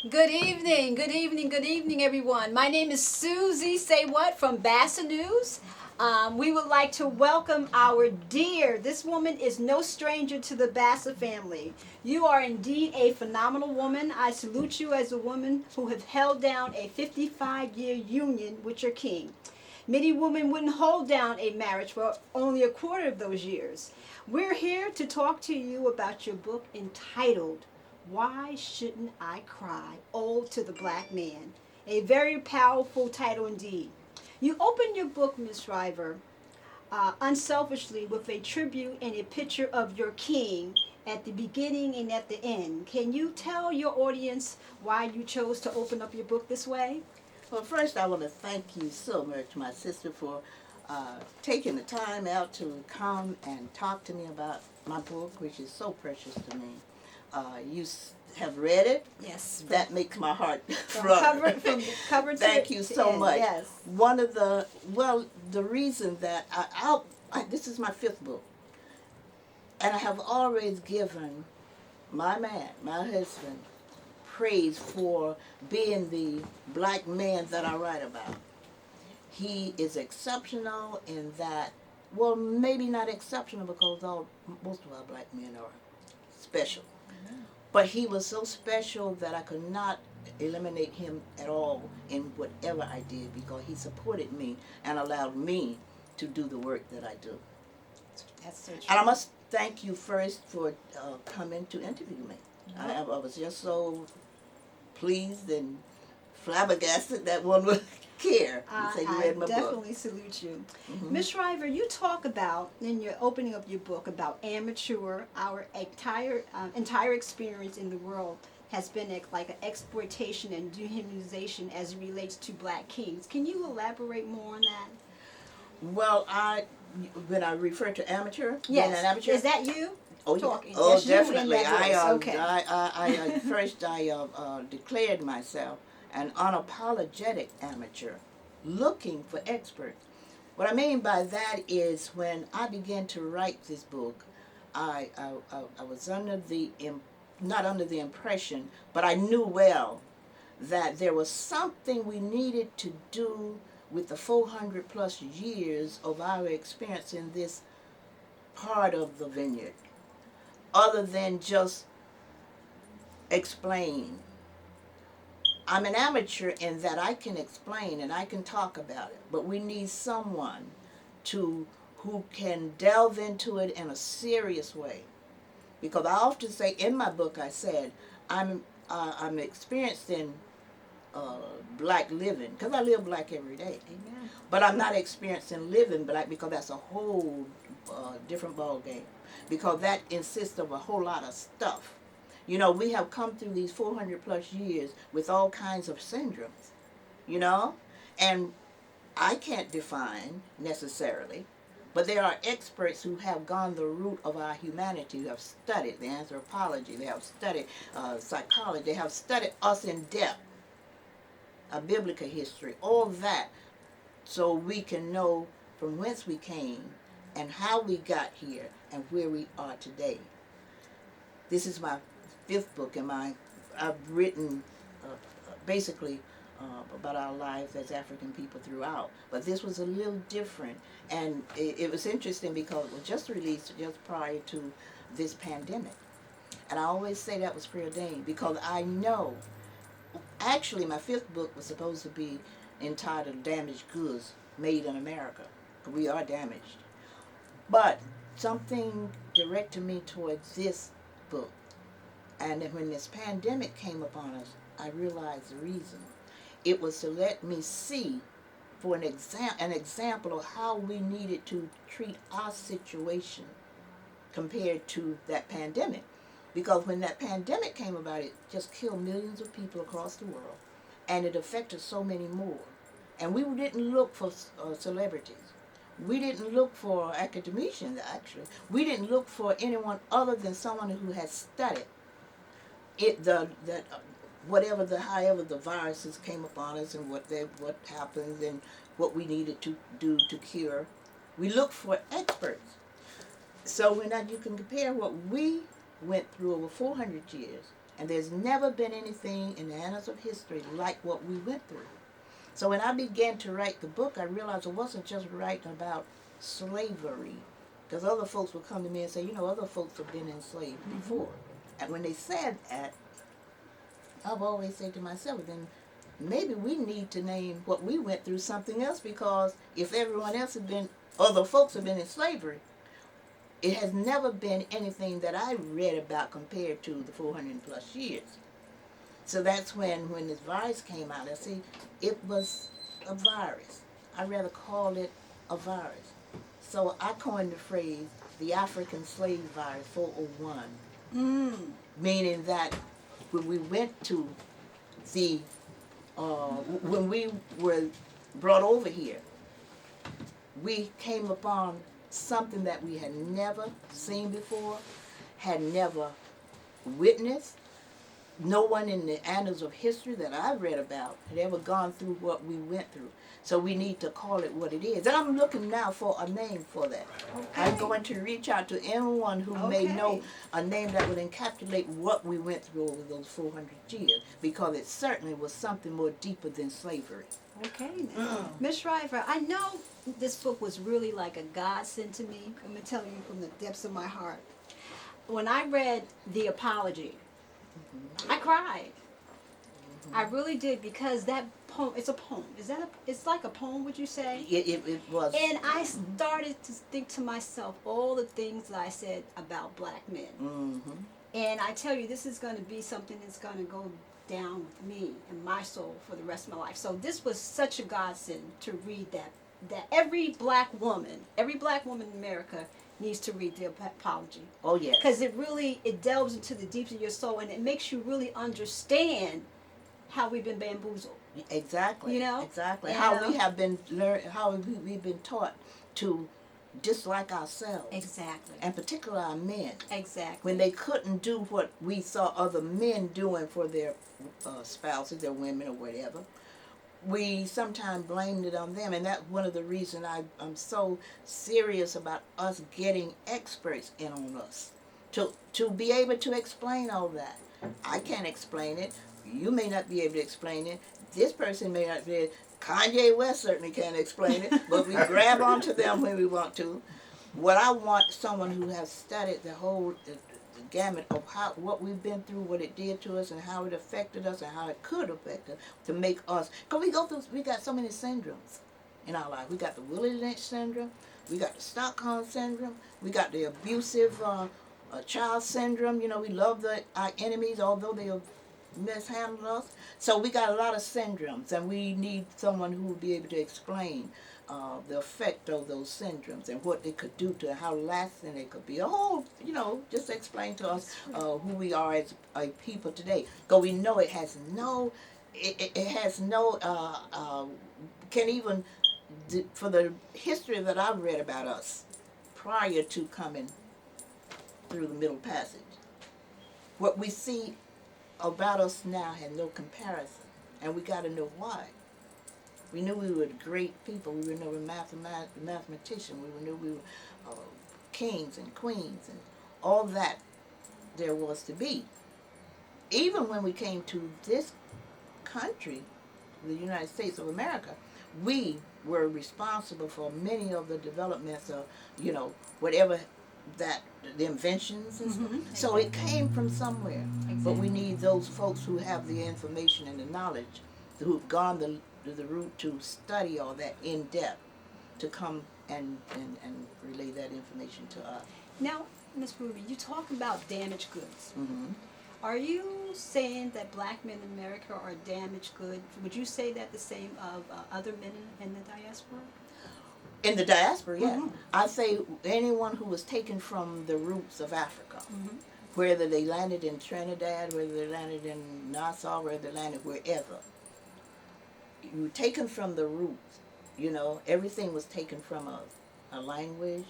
Good evening, good evening, good evening, everyone. My name is Suzy, say what, from BASA News. We would like to welcome our this woman is no stranger to the BASA family. You are indeed a phenomenal woman. I salute you as a woman who have held down a 55-year union with your king. Many women wouldn't hold down a marriage for only a quarter of those years. We're here to talk to you about your book entitled Why Shouldn't I Cry? Ode to the Black Man. A very powerful title indeed. You open your book, Miss Shriver, unselfishly with a tribute and a picture of your king at the beginning and at the end. Can you tell your audience why you chose to open up your book this way? Well, first, I want to thank you so much, my sister, for taking the time out to come and talk to me about my book, which is so precious to me. You have read it. Yes. That makes my heart From flutter. from cover to Thank you so end, much. yes. One of the reason that this is my fifth book, and I have always given my man, my husband, praise for being the black man that I write about. He is exceptional in that, well, maybe not exceptional because most of our black men are special. But he was so special that I could not eliminate him at all in whatever I did because he supported me and allowed me to do the work that I do. That's so true. And I must thank you first for coming to interview me. I was just so pleased and flabbergasted that one would care. You say you read my book. I definitely salute you. Miss Shriver, you talk about, in your opening of your book, about amateur, our entire experience in the world has been like an exploitation and dehumanization as it relates to black kings. Can you elaborate more on that? Well, when I refer to amateur, Yes. being an amateur, Is that you? oh, talking? Oh, That's you in definitely. that voice. Okay. First I declared myself an unapologetic amateur, looking for experts. What I mean by that is when I began to write this book, I was not under the impression, but I knew well that there was something we needed to do with the 400 plus years of our experience in this part of the vineyard, other than just explain. I'm an amateur in that I can explain and I can talk about it, but we need someone who can delve into it in a serious way. Because I often say in my book, I said I'm experienced in black living because I live black every day. Amen. But I'm not experienced in living black because that's a whole different ball game. Because that insists of a whole lot of stuff. You know, we have come through these 400 plus years with all kinds of syndromes, you know, and I can't define necessarily, but there are experts who have gone the route of our humanity, who have studied the anthropology, they have studied psychology, they have studied us in depth, a biblical history, all that, so we can know from whence we came and how we got here and where we are today. This is my fifth book, and I've written basically about our lives as African people throughout. But this was a little different, and it was interesting because it was just released just prior to this pandemic. And I always say that was preordained because I know, actually my fifth book was supposed to be entitled Damaged Goods Made in America. We are damaged. But something directed me towards this book. And then when this pandemic came upon us, I realized the reason. It was to let me see for an example of how we needed to treat our situation compared to that pandemic. Because when that pandemic came about, it just killed millions of people across the world, and it affected so many more. And we didn't look for celebrities. We didn't look for academicians, actually. We didn't look for anyone other than someone who had studied it, however the viruses came upon us and what happens and what we needed to do to cure. We looked for experts. So when you can compare what we went through over 400 years And there's never been anything in the annals of history like what we went through. So when I began to write the book, I realized I wasn't just writing about slavery. Because other folks would come to me and say, other folks have been enslaved before. And when they said that, I've always said to myself, then maybe we need to name what we went through something else, because if everyone else other folks have been in slavery, it has never been anything that I read about compared to the 400 plus years. So that's when this virus came out. I see, it was a virus. I'd rather call it a virus. So I coined the phrase, the African slave virus 401, meaning that when we went to when we were brought over here, we came upon something that we had never seen before, had never witnessed. No one in the annals of history that I've read about had ever gone through what we went through. So we need to call it what it is. And I'm looking now for a name for that. Okay. I'm going to reach out to anyone who may know a name that would encapsulate what we went through over those 400 years, because it certainly was something more deeper than slavery. Okay. Miss Shriver, I know this book was really like a godsend to me. I'm going to tell you from the depths of my heart. When I read The Apology, I cried. I really did, because that poem, it's a poem. It's like a poem, would you say? It was. And I started to think to myself all the things that I said about black men. Mm-hmm. And I tell you, this is going to be something that's going to go down with me and my soul for the rest of my life. So this was such a godsend to read that every black woman in America needs to read The Apology. Oh, yes. Because it delves into the deeps of your soul, and it makes you really understand how we've been bamboozled. Exactly. Exactly. And, how we have been we've been taught to dislike ourselves. Exactly. And particularly our men. Exactly. When they couldn't do what we saw other men doing for their spouses, their women, or whatever, we sometimes blamed it on them. And that's one of the reasons I'm so serious about us getting experts in on us, to be able to explain all that. I can't explain it. You may not be able to explain it. This person may not be able. Kanye West certainly can't explain it, but we grab onto them when we want to. What I want, someone who has studied the whole the gamut of what we've been through, what it did to us, and how it affected us, and how it could affect us, to make us. Because we got so many syndromes in our life. We got the Willie Lynch syndrome. We got the Stockholm syndrome. We got the abusive child syndrome. We love our enemies, although they have mishandled us. So we got a lot of syndromes, and we need someone who will be able to explain the effect of those syndromes and what they could do to how lasting they could be. A whole, just explain to us who we are as a people today. Because we know it has no, can't even, for the history that I've read about us prior to coming through the Middle Passage, what we see about us now had no comparison, and we got to know why. We knew we were great people. We knew we were mathematicians. We knew we were kings and queens and all that there was to be. Even when we came to this country, the United States of America, we were responsible for many of the developments of, whatever that the inventions and stuff. So it came from somewhere. Exactly. But we need those folks who have the information and the knowledge, who've gone the route to study all that in depth, to come and relay that information to us. Now, Ms. Ruby, you talk about damaged goods. Mm-hmm. Are you saying that black men in America are damaged goods? Would you say that the same of other men in the diaspora? In the diaspora, yeah. Mm-hmm. I say anyone who was taken from the roots of Africa, whether they landed in Trinidad, whether they landed in Nassau, whether they landed wherever, you were taken from the roots. Everything was taken from us. Our language,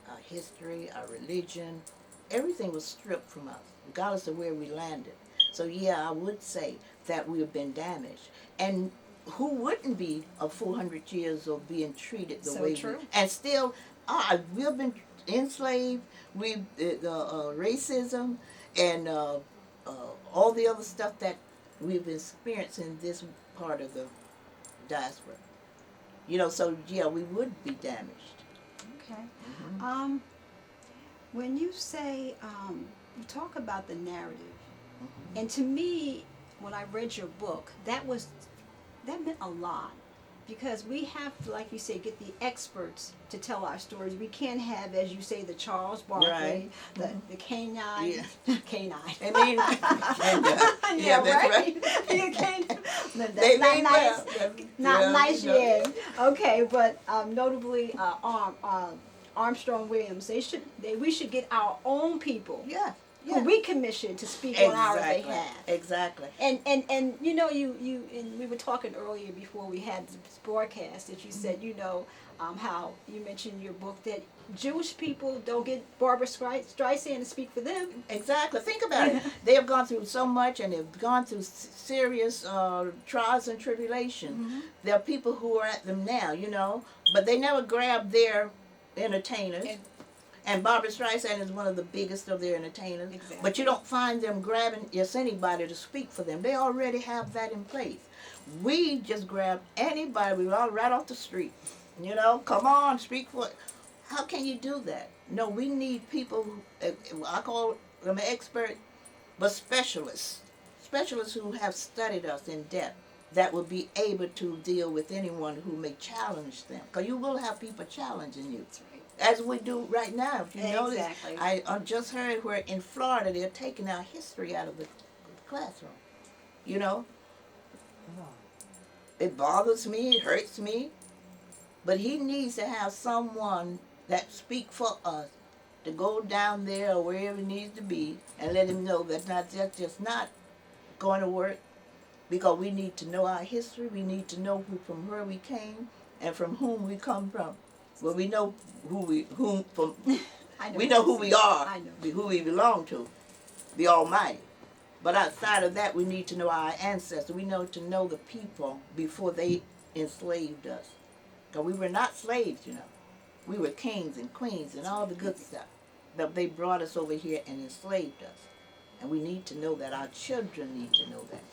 our history, our religion, everything was stripped from us, regardless of where we landed. So yeah, I would say that we have been damaged. And who wouldn't be of 400 years of being treated the way true. And still, we've been enslaved. Racism and all the other stuff that we've experienced in this part of the diaspora. You know, so yeah, we would be damaged. Okay. Mm-hmm. When you say, you talk about the narrative, Mm-hmm. and to me, when I read your book, that meant a lot. Because we have to, like you say, get the experts to tell our stories. We can't have, as you say, the Charles Barkley, Right. the canine, Yeah. canine. I mean, yeah, that's right. You can't. No, They that's not mean nice. well. Not Yeah, nice, you know. yeah. Okay, but notably, Armstrong Williams. We should get our own people Yeah, who yeah. we commission to speak on our Exactly. behalf. Exactly. And you know, and we were talking earlier before we had this broadcast that you said, you know, how you mentioned in your book that Jewish people don't get Barbara Streisand to speak for them. Exactly. Think about it. They have gone through so much, and they've gone through serious trials and tribulation. Mm-hmm. There are people who are at them now, you know, but they never grab their entertainers. And Barbara Streisand is one of the biggest of their entertainers. Exactly. But you don't find them grabbing just anybody to speak for them. They already have that in place. We just grab anybody, we all right off the street. You know, come on, speak for it. How can you do that? No, we need people, I call them expert, but specialists. Specialists who have studied us in depth that will be able to deal with anyone who may challenge them. Because you will have people challenging you. That's right. As we do right now. If you notice, Exactly. I just heard where in Florida they're taking our history out of the classroom. You know? It bothers me, it hurts me. But he needs to have someone that speak for us to go down there or wherever it needs to be and let him know that's just not going to work, because we need to know our history, we need to know from where we came and from whom we come from. Well, we know we know who we are, I know. who we belong to, the Almighty. But outside of that, we need to know our ancestors. We know to know the people before they enslaved us. Because we were not slaves, you know. We were kings and queens and all the good stuff. But they brought us over here and enslaved us. And we need to know that. Our children need to know that.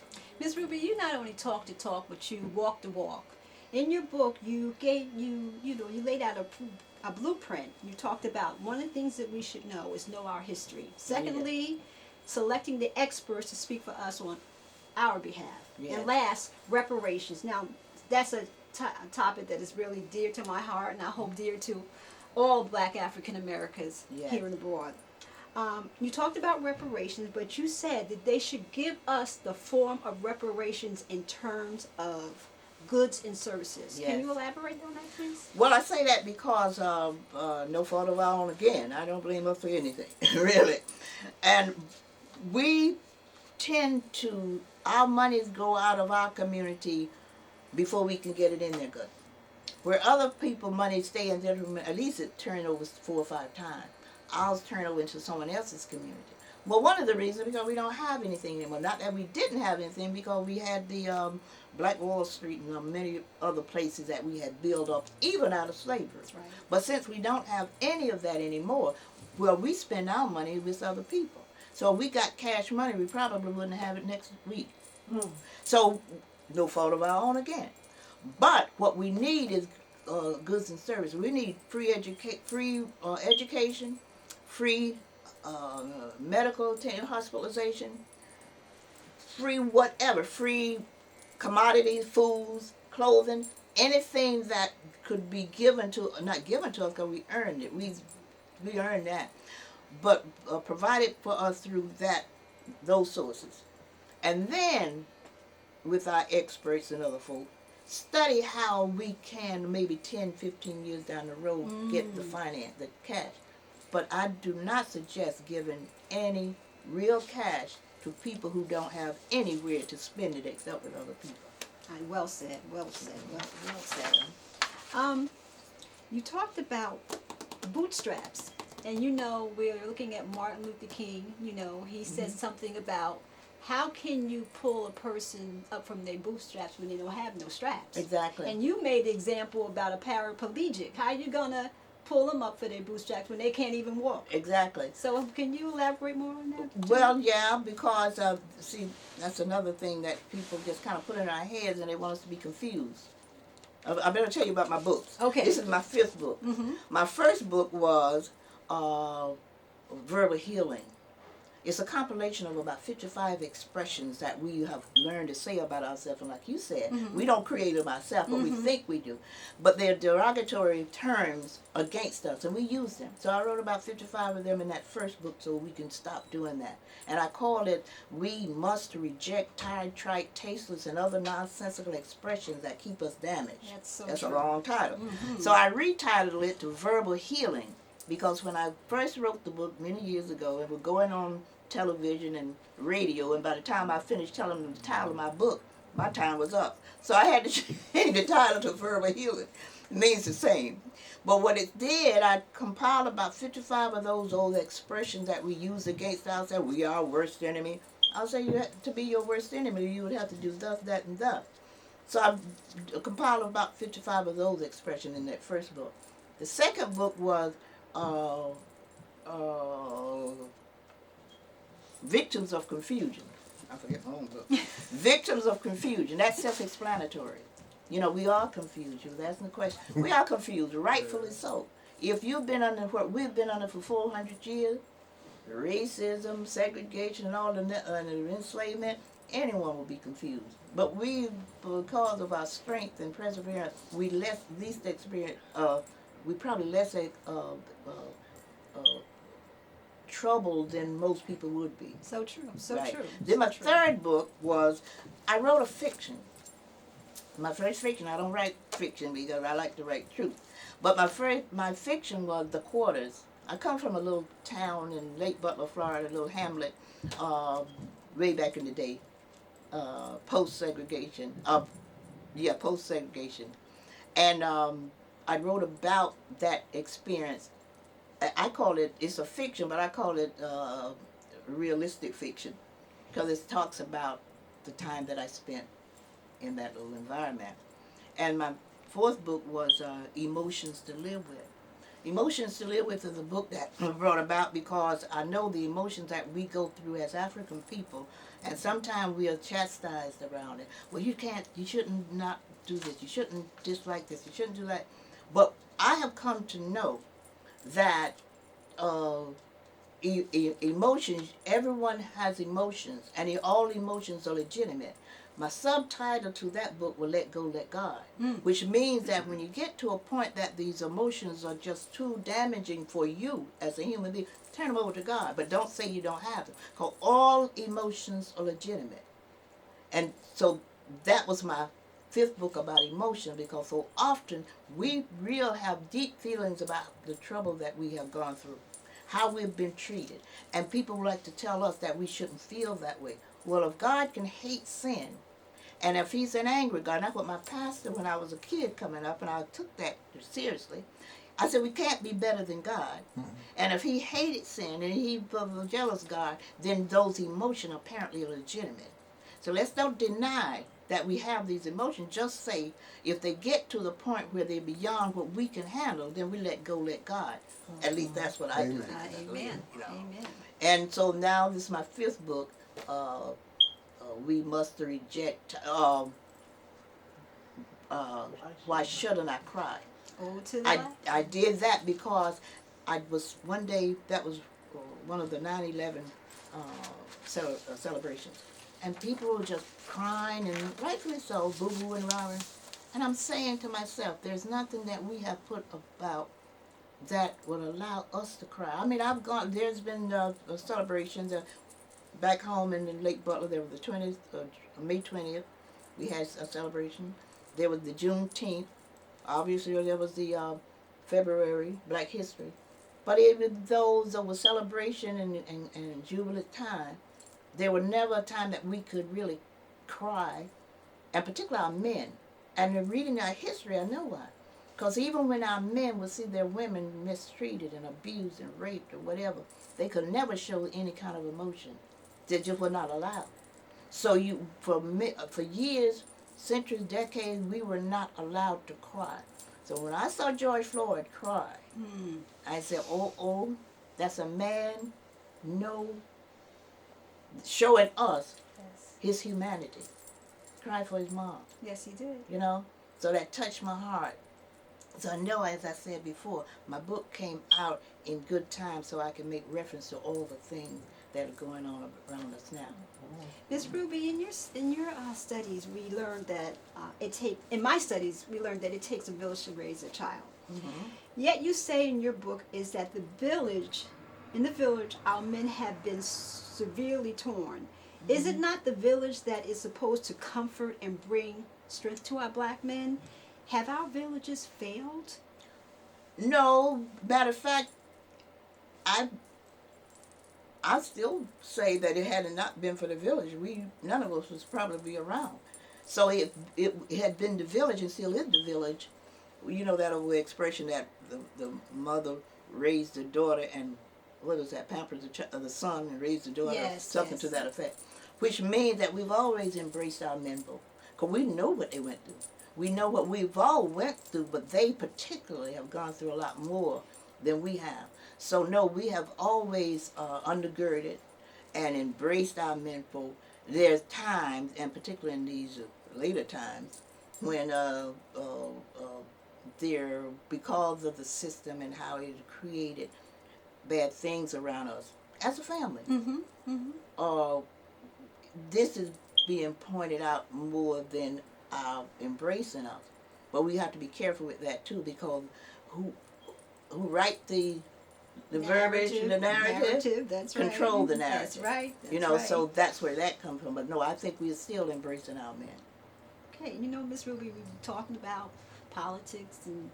Ms. Ruby, you not only talk the talk, but you walk the walk. In your book, you laid out a blueprint. You talked about one of the things that we should know is know our history. Secondly, selecting the experts to speak for us on our behalf. Yes. And last, reparations. Now, that's a topic that is really dear to my heart, and I hope dear to all Black African Americans here and abroad. You talked about reparations, but you said that they should give us the form of reparations in terms of goods and services. Yes. Can you elaborate on that, please? Well, I say that because no fault of our own again. I don't blame us for anything, really. And we tend to, our monies go out of our community before we can get it in there good. Where other people money stay in their, at least it turns over 4 or 5 times. Ours turn over into someone else's community. Well, one of the reasons because we don't have anything anymore. Not that we didn't have anything, because we had the Black Wall Street and many other places that we had built up, even out of slavery. That's right. But since we don't have any of that anymore, well, we spend our money with other people. So if we got cash money, we probably wouldn't have it next week. So no fault of our own again. But what we need is goods and services. We need free education, free medical hospitalization, free whatever, free commodities, foods, clothing, anything that could be given to, not given to us because we earned it. We earned that, but provided for us through those sources. And then, with our experts and other folk, study how we can maybe 10, 15 years down the road get the finance, the cash. But I do not suggest giving any real cash to people who don't have anywhere to spend it except with other people. Well said, well said, well said. You talked about bootstraps. And you know, we're looking at Martin Luther King, you know, he said something about how can you pull a person up from their bootstraps when they don't have no straps? Exactly. And you made the example about a paraplegic. How are you going to pull them up for their bootstraps when they can't even walk. Exactly. So can you elaborate more on that? Well, yeah, because see, that's another thing that people just kind of put in our heads, and they want us to be confused. I better tell you about my books. Okay. This is my 5th book. Mm-hmm. My first book was Verbal Healing. It's a compilation of about 55 expressions that we have learned to say about ourselves. And like you said, Mm-hmm. we don't create them ourselves, but we Mm-hmm. think we do. But they're derogatory terms against us, and we use them. So I wrote about 55 of them in that first book so we can stop doing that. And I called it, We Must Reject Tired, Trite, Tasteless, and Other Nonsensical Expressions That Keep Us Damaged. That's so That's true. a long title. Mm-hmm. So I retitled it to Verbal Healing, because when I first wrote the book many years ago, it was going on television and radio, and by the time I finished telling them the title of my book, my time was up. So I had to change the title to Verbal Healing. It means the same. But what it did, I compiled about 55 of those old expressions that we use against ourselves. We are our worst enemy. I'll say you have to be your worst enemy, you would have to do thus, that, and thus. So I compiled about 55 of those expressions in that first book. The second book was Victims of Confusion. I forget my own book. Victims of Confusion. That's self-explanatory. You know, we are confused. You was asking the question. We are confused, rightfully so. If you've been under what we've been under for 400 years, racism, segregation, and all the enslavement, anyone will be confused. But we, because of our strength and perseverance, we least experience. We probably less trouble than most people would be. So true. So Right. true. Then my So true. third book was, I wrote a fiction. My first fiction, I don't write fiction because I like to write truth. But my fiction was The Quarters. I come from a little town in Lake Butler, Florida, a little hamlet, way back in the day, post-segregation. Post-segregation. And I wrote about that experience. I call it, it's a fiction, but I call it realistic fiction, because it talks about the time that I spent in that little environment. And my fourth book was Emotions to Live With. Emotions to Live With is a book that I brought about because I know the emotions that we go through as African people, and sometimes we are chastised around it. Well, you shouldn't not do this, you shouldn't dislike this, you shouldn't do that. But I have come to know that emotions, everyone has emotions, and all emotions are legitimate. My subtitle to that book was Let Go, Let God, which means that when you get to a point that these emotions are just too damaging for you as a human being, turn them over to God, but don't say you don't have them, because all emotions are legitimate. And so that was my fifth book about emotion, because so often we really have deep feelings about the trouble that we have gone through, how we've been treated, and people like to tell us that we shouldn't feel that way. Well, if God can hate sin, and if he's an angry God, that's what my pastor, when I was a kid coming up, and I took that seriously, I said, we can't be better than God. Mm-hmm. And if he hated sin and he was a jealous God, then those emotions apparently are legitimate. So let's don't deny that we have these emotions. Just say, if they get to the point where they're beyond what we can handle, then we let go, let God. Mm-hmm. At least that's what I do. Amen. Amen. And so now this is my fifth book. We must reject. Why shouldn't I cry? I did that because I was one day, that was one of the 9/11 celebrations, and people were just crying, and rightfully so, boo-boo and rah-rah. And I'm saying to myself, there's nothing that we have put about that would allow us to cry. I mean, there's been celebrations back home in Lake Butler. There was the 20th, May 20th, we had a celebration. There was the Juneteenth. Obviously, there was the February Black History. But even though there was celebration and jubilant time, there was never a time that we could really cry, and particularly our men. And in reading our history, I know why. Because even when our men would see their women mistreated and abused and raped or whatever, they could never show any kind of emotion. They just were not allowed. So for years, centuries, decades, we were not allowed to cry. So when I saw George Floyd cry, Mm. I said, oh, that's a man showing us Yes. his humanity. Cried for his mom, Yes, he did. you know? So that touched my heart. So I know, as I said before, my book came out in good time so I can make reference to all the things that are going on around us now. Miss Ruby, in your studies, we learned that in my studies, we learned that it takes a village to raise a child. Mm-hmm. Yet you say in your book is that in the village, our men have been severely torn. Is it not the village that is supposed to comfort and bring strength to our black men? Have our villages failed? No, matter of fact, I still say that it had not been for the village, none of us was probably around. So it had been the village and still is the village. You know that old expression that the mother raised the daughter and what is that, pampers the son and raised the daughter, Yes, something yes. to that effect. Which means that we've always embraced our men folk, because we know what they went through. We know what we've all went through, but they particularly have gone through a lot more than we have. So no, we have always undergirded and embraced our men folk. There's times, and particularly in these later times, when they're, because of the system and how it created bad things around us as a family. Mm-hmm. Mm-hmm. This is being pointed out more than our embracing of. But we have to be careful with that too, because who write the verbiage, the narrative, that's control right. the narrative. That's right. That's you know, right. so that's where that comes from. But no, I think we're still embracing our men. Okay, Miss Ruby, we were talking about politics and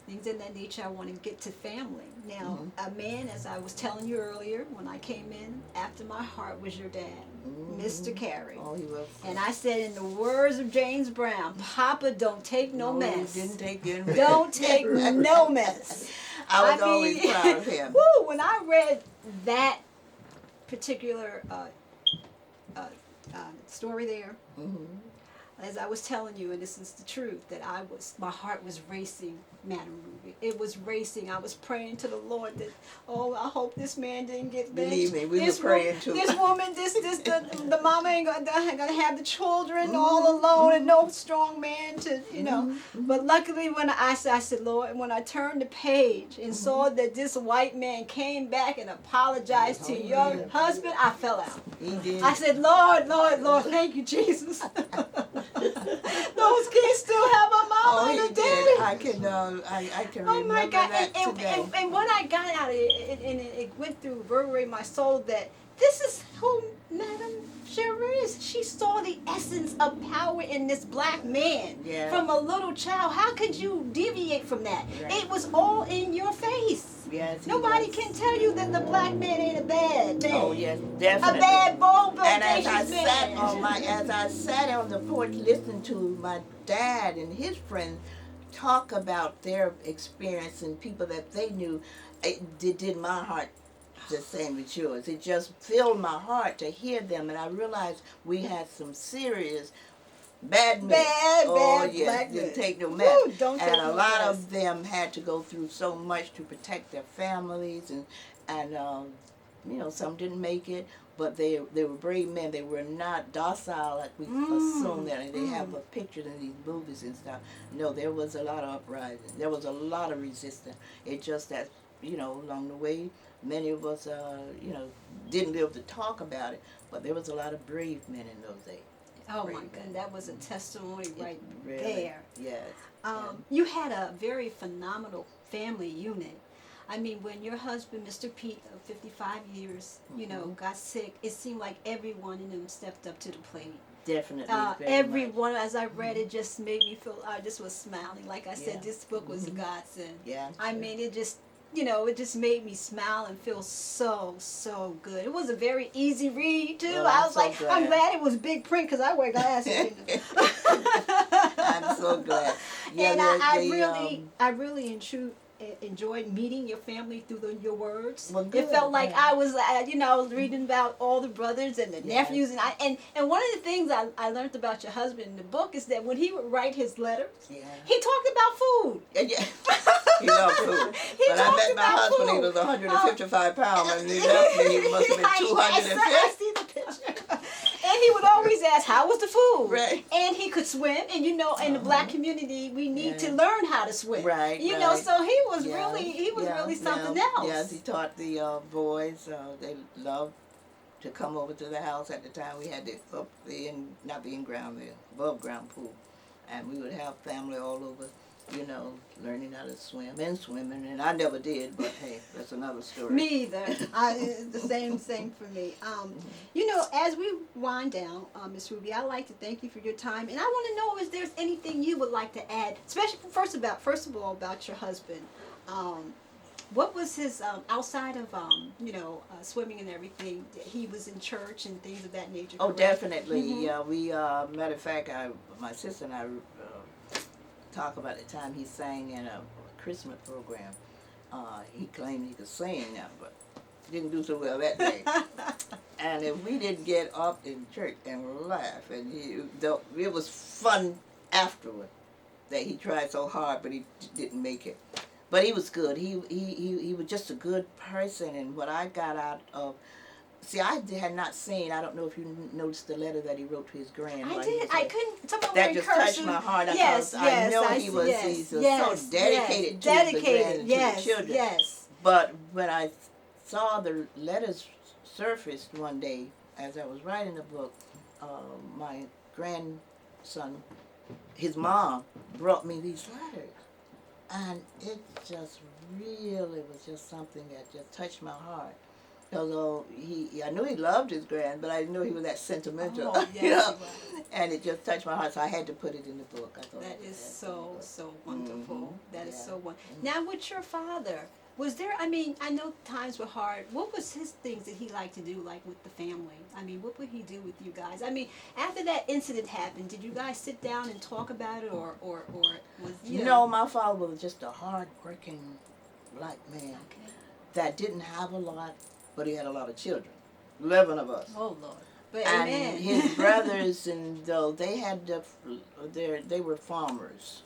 things of that nature. I want to get to family. Now, a man, as I was telling you earlier, when I came in, after my heart was your dad, Mr. Carey. Oh, he was. And I said, in the words of James Brown, Papa, don't take no mess. He didn't take it. Don't take no mess. I was always proud of him. Woo, when I read that particular story there, as I was telling you, and this is the truth, that my heart was racing, Madam Ruby. It was racing. I was praying to the Lord that, I hope this man didn't get lynched. Believe me, we were praying too. This woman, the mama ain't gonna have the children all alone and no strong man to, But luckily when I said, Lord, and when I turned the page and saw that this white man came back and apologized to your husband, I fell out. He did. I said, Lord, thank you, Jesus. Those kids still have a mama and a daddy. I can Oh remember my God! that today. And what I got out of it, and it went through, reverberated my soul, that this is who Madam Shivers is. She saw the essence of power in this black man from a little child. How could you deviate from that? Right. It was all in your face. Yes, nobody can tell you that the black man ain't a bad man. Oh yes, definitely. A bad, bold, and as I man. sat on the porch listening to my dad and his friends talk about their experience and people that they knew, it did my heart the same with yours. It just filled my heart to hear them, and I realized we had some serious bad men. Bad black men. Didn't take no mess. Ooh, don't and take a no lot mess. of them had to go through so much to protect their families, and some didn't make it, but they were brave men. They were not docile like we assume that. And they have pictures in these movies and stuff. No, there was a lot of uprising. There was a lot of resistance. It just that, along the way, many of us, didn't live to talk about it, but there was a lot of brave men in those days. Oh my God, that was a testimony right really, there. Yes. You had a very phenomenal family unit. I mean, when your husband, Mr. Pete, of 55 years, got sick, it seemed like everyone in them stepped up to the plate. Definitely. Everyone, as I read it, just made me feel, I just was smiling. Like I said, this book was a godsend. Yeah. I mean, it just, it just made me smile and feel so, so good. It was a very easy read, too. Well, I was like, glad. I'm glad it was big print because I wear glasses. I'm so glad. Yeah, and I really enjoyed meeting your family through your words. Well, It good, felt like yeah. I was, I was reading about all the brothers and the Yes. nephews, and one of the things I learned about your husband in the book is that when he would write his letters, Yeah. he talked about food. Yeah. He loved food. He But I talked met my about husband, he food. was 155 pounds, and he left me, he must have been I 250. see the picture. And he would always ask, "How was the food?" Right. And he could swim. And in the black community, we need to Yeah. learn how to swim. Right, You know, right. so he was Yeah, really something yeah. else. Yes, he taught the boys, they loved to come over to the house. At the time we had not the in-ground, the above-ground pool. And we would have family all over, learning how to swim and swimming. And I never did, but hey, that's another story. Me either. The same for me. As we wind down, Miss Ruby, I'd like to thank you for your time, and I want to know if there's anything you would like to add, especially first of all about your husband. What was his outside of swimming and everything? He was in church and things of that nature. Oh, correct? definitely. Mhm. Yeah, we matter of fact, my sister and I talk about the time he sang in a Christmas program. He claimed he could sing, but didn't do so well that day. And if we didn't get up in church and laugh, and it was fun afterward that he tried so hard, but he didn't make it. But he was good. He was just a good person, and what I got out of. See, I had not seen. I don't know if you noticed the letter that he wrote to his grand. I did. I couldn't. Some of them That were just cursive. touched my heart. Yes, I know I he see, was. yes, He's yes, so dedicated to the grand and to the children. Yes. But when I saw the letters surfaced one day as I was writing the book, my grandson, his mom, brought me these letters. And it just really was just something that just touched my heart. Although I knew he loved his grand, but I didn't know he was that sentimental. Oh, yes, he was. And it just touched my heart, so I had to put it in the book. I thought That is so wonderful. Mhm. That is Yeah. so wonderful. Now, with your father, was there? I mean, I know times were hard. What was his things that he liked to do, like with the family? I mean, what would he do with you guys? I mean, after that incident happened, did you guys sit down and talk about it, or was No, my father was just a hard-working black man Okay. that didn't have a lot, but he had a lot of children. 11 of us. Oh Lord. But And amen. his brothers, and though they had they were farmers,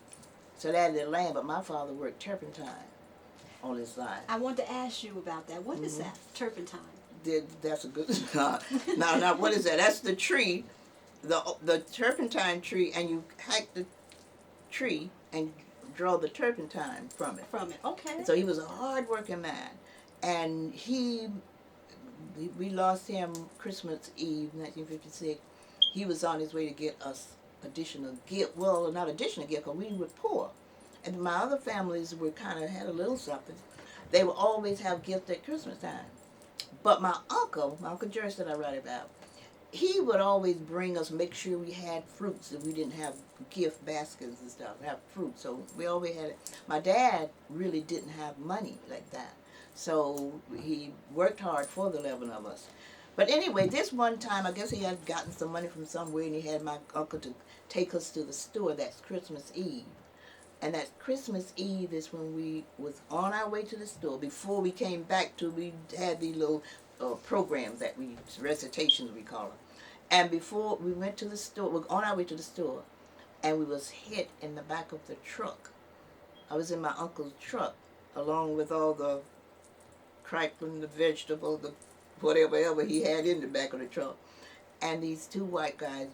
so they had their land. But my father worked turpentine on his side. I want to ask you about that. What is that? Turpentine. That's a good. Now, what is that? That's the tree, the turpentine tree, and you hack the tree and draw the turpentine from it. From it. Okay. So he was a hard-working man, and we lost him Christmas Eve, 1956. He was on his way to get us additional gift. Well, not additional gift, because we were poor. And my other families were kind of had a little something. They would always have gifts at Christmas time. But my Uncle Jerry that I write about, he would always bring us, make sure we had fruits if we didn't have gift baskets and stuff, have fruit. So we always had it. My dad really didn't have money like that. So he worked hard for the 11 of us. But anyway, this one time, I guess he had gotten some money from somewhere, and he had my uncle to take us to the store. That's Christmas Eve. And that Christmas Eve is when we was on our way to the store. Before we came back we had these little programs that recitations we call them. And before we went to the store, we were on our way to the store, and we was hit in the back of the truck. I was in my uncle's truck, along with all the crackling, the vegetables, the whatever he had in the back of the truck. And these two white guys,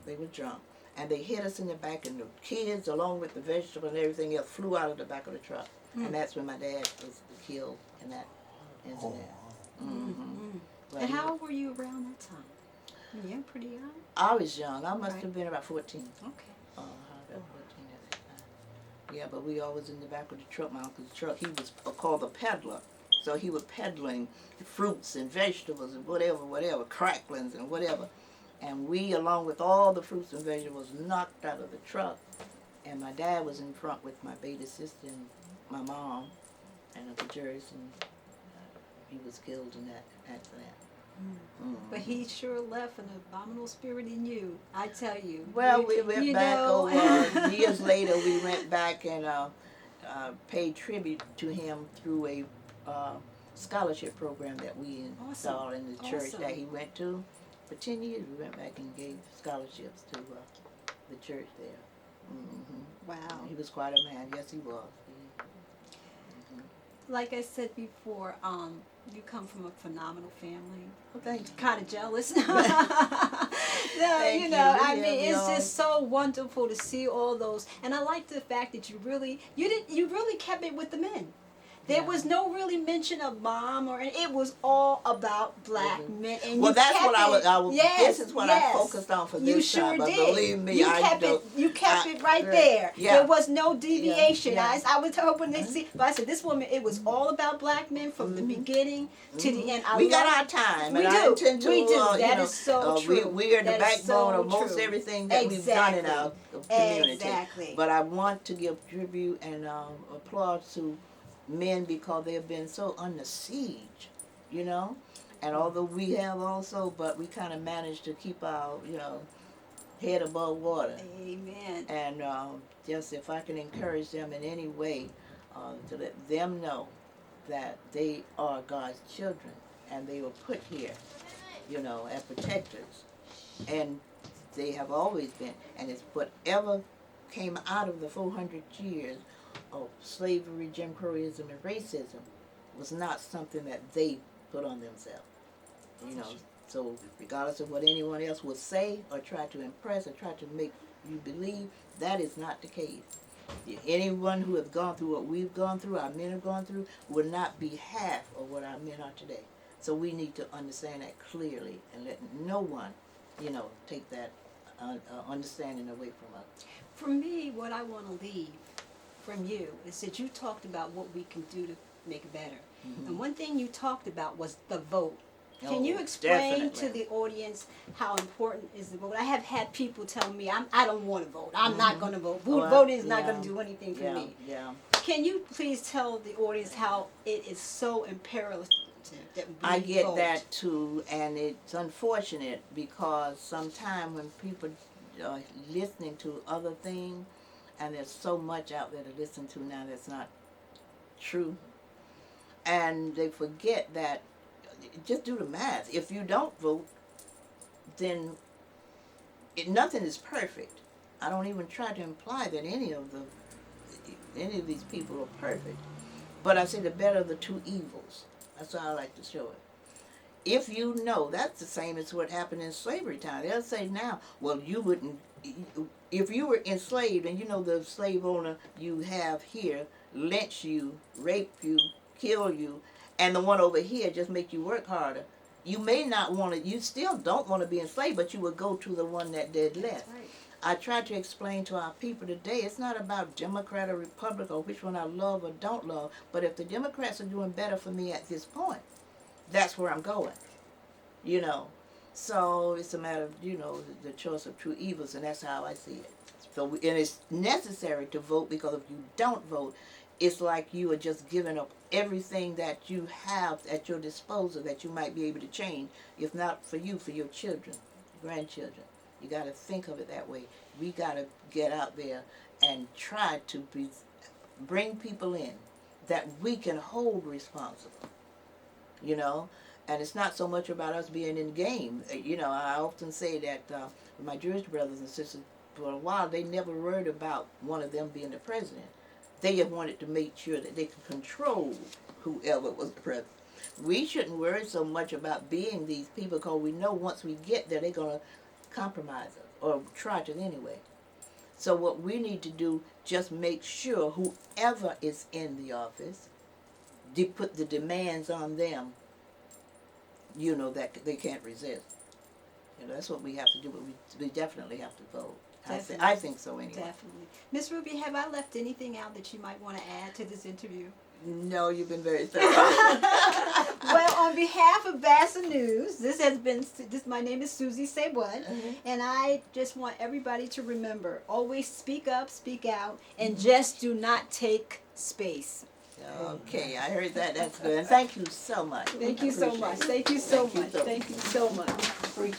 they were drunk. And they hit us in the back, and the kids, along with the vegetable and everything else, flew out of the back of the truck. And that's when my dad was killed in that incident. And how old were you around that time? Yeah, pretty young. I was young. I must Right. have been about 14. Okay. About 14 at that time. Yeah, but we always in the back of the truck, my uncle's truck. He was called the peddler. So he was peddling fruits and vegetables and whatever, cracklings and whatever. And we, along with all the fruits and vegetables, knocked out of the truck. And my dad was in front with my baby sister and my mom and Uncle Jerry's, and he was killed in that accident. But he sure left an abominable spirit in you, I tell you. Well, we went back know. over years later. We went back and paid tribute to him through a scholarship program that we installed in the church that he went to. For 10 years, we went back and gave scholarships to the church there. Mm-hmm. Wow. He was quite a man. Yes, he was. Like I said before, you come from a phenomenal family. Well, thanks. Kind of jealous. No, Thank you know, you. I mean, Yeah, it's just so wonderful to see all those, and I like the fact that you really kept it with the men. There was no really mention of mom it was all about black men. And well, you that's kept what I was. Yes, this is what yes. I focused on for You this sure time. But did. believe me, You kept it right there. Yeah. There was no deviation. Yeah. I was hoping they see, but I said this woman. It was all about black men from the beginning to the end. We got our time. We and do. I intend to, We do. That you is so true. We are the That is backbone so of most true. everything that we've done in our community. Exactly. But I want to give tribute and applause to men because they have been so under siege, you know. And although we have also, but we kind of managed to keep our, head above water. Amen. And just if I can encourage them in any way to let them know that they are God's children and they were put here, as protectors. And they have always been. And it's whatever came out of the 400 years of slavery, Jim Crowism, and racism was not something that they put on themselves. So regardless of what anyone else would say or try to impress or try to make you believe, that is not the case. Anyone who has gone through what we've gone through, our men have gone through, will not be half of what our men are today. So we need to understand that clearly and let no one, take that understanding away from us. For me, what I want to leave from you is that you talked about what we can do to make it better. Mm-hmm. And one thing you talked about was the vote. Can you explain to the audience how important is the vote? I have had people tell me, I don't want to vote. I'm not going to vote. Voting is not going to do anything for me. Yeah. Can you please tell the audience how it is so imperative that we I get vote? that too, and it's unfortunate because sometimes when people are listening to other things, and there's so much out there to listen to now that's not true, and they forget that just do the math. If you don't vote, then nothing is perfect. I don't even try to imply that any of these people are perfect. But I say the better of the two evils. That's how I like to show it. If you know, that's the same as what happened in slavery time. They'll say now, well, you wouldn't, if you were enslaved and the slave owner you have here lynch you, rape you, kill you, and the one over here just make you work harder, you may not want to, you still don't want to be enslaved, but you would go to the one that did less. That's right. I try to explain to our people today, it's not about Democrat or Republican or which one I love or don't love, but if the Democrats are doing better for me at this point, that's where I'm going, So it's a matter of, the choice of true evils, and that's how I see it. So, and it's necessary to vote, because if you don't vote, it's like you are just giving up everything that you have at your disposal that you might be able to change, if not for you, for your children, grandchildren. You got to think of it that way. We got to get out there and try to bring people in that we can hold responsible, And it's not so much about us being in the game. I often say that with my Jewish brothers and sisters, for a while, they never worried about one of them being the president. They just wanted to make sure that they could control whoever was the president. We shouldn't worry so much about being these people, because we know once we get there, they're going to compromise us, or try to anyway. So what we need to do, just make sure whoever is in the office, put the demands on them, that they can't resist. That's what we have to do, but we definitely have to vote. I think so anyway. Definitely. Miss Ruby, have I left anything out that you might want to add to this interview? No, you've been very thorough. Well, on behalf of BASA News, my name is Suzy Say What, and I just want everybody to remember, always speak up, speak out, and just do not take space. Okay, I heard that. That's good. And thank you so much. Thank you so much. Thank you so much. Thank you so much. Appreciate